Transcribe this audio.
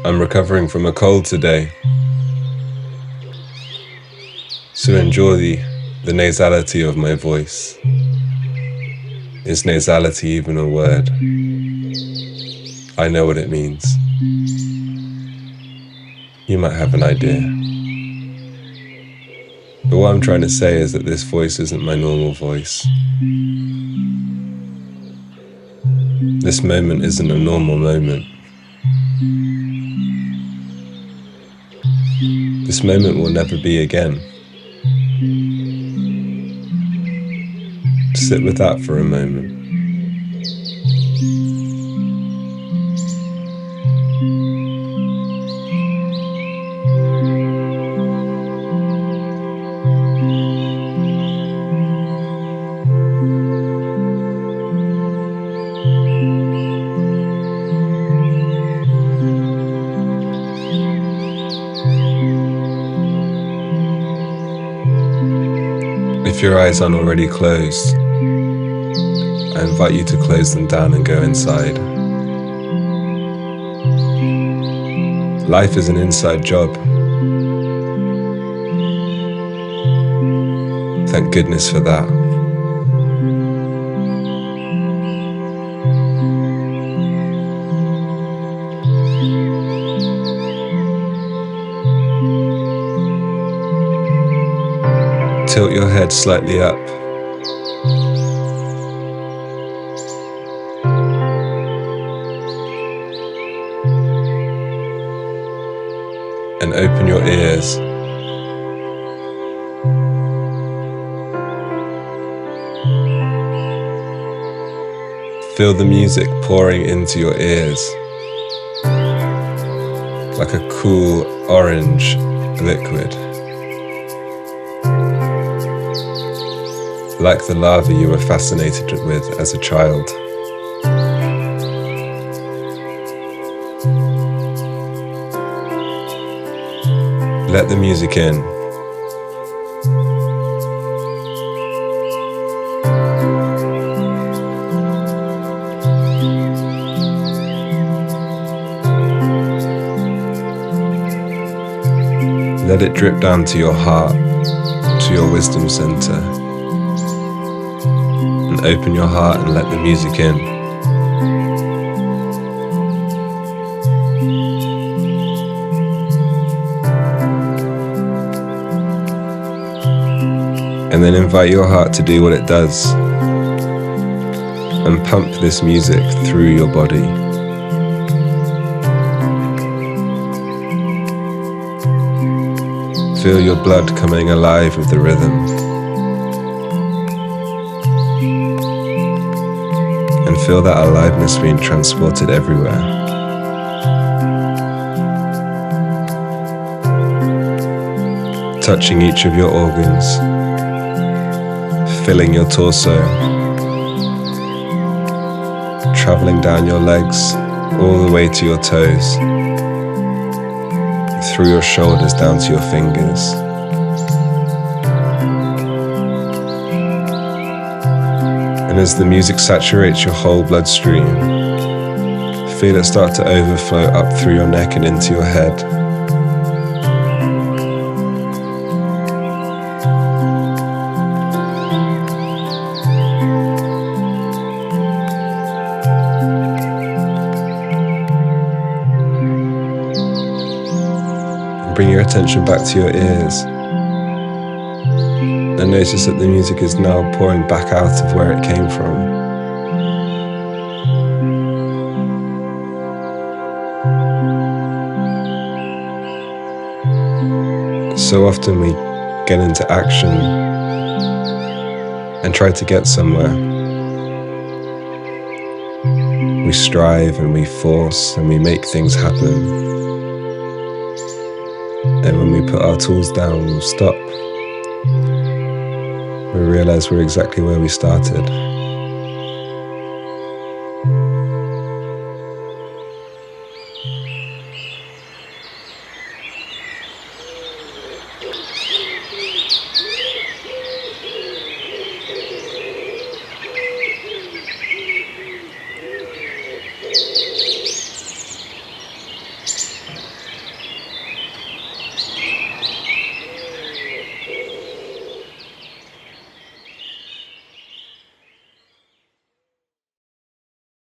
I'm recovering from a cold today, so enjoy the nasality of my voice. Is nasality even a word? I know what it means. You might have an idea. But what I'm trying to say is that this voice isn't my normal voice. This moment isn't a normal moment. This moment will never be again. Sit with that for a moment. If your eyes aren't already closed, I invite you to close them down and go inside. Life is an inside job. Thank goodness for that. Tilt your head slightly up. And open your ears. Feel the music pouring into your ears like a cool orange liquid. Like the lava you were fascinated with as a child. Let the music in. Let it drip down to your heart, to your wisdom center. And open your heart and let the music in. And then invite your heart to do what it does and pump this music through your body. Feel your blood coming alive with the rhythm. And feel that aliveness being transported everywhere. Touching each of your organs. Filling your torso, traveling down your legs all the way to your toes, through your shoulders down to your fingers. And as the music saturates your whole bloodstream, feel it start to overflow up through your neck and into your head. Bring your attention back to your ears and notice that the music is now pouring back out of where it came from. So often we get into action and try to get somewhere. We strive and we force and we make things happen. And when we put our tools down, we'll stop. We realize we're exactly where we started.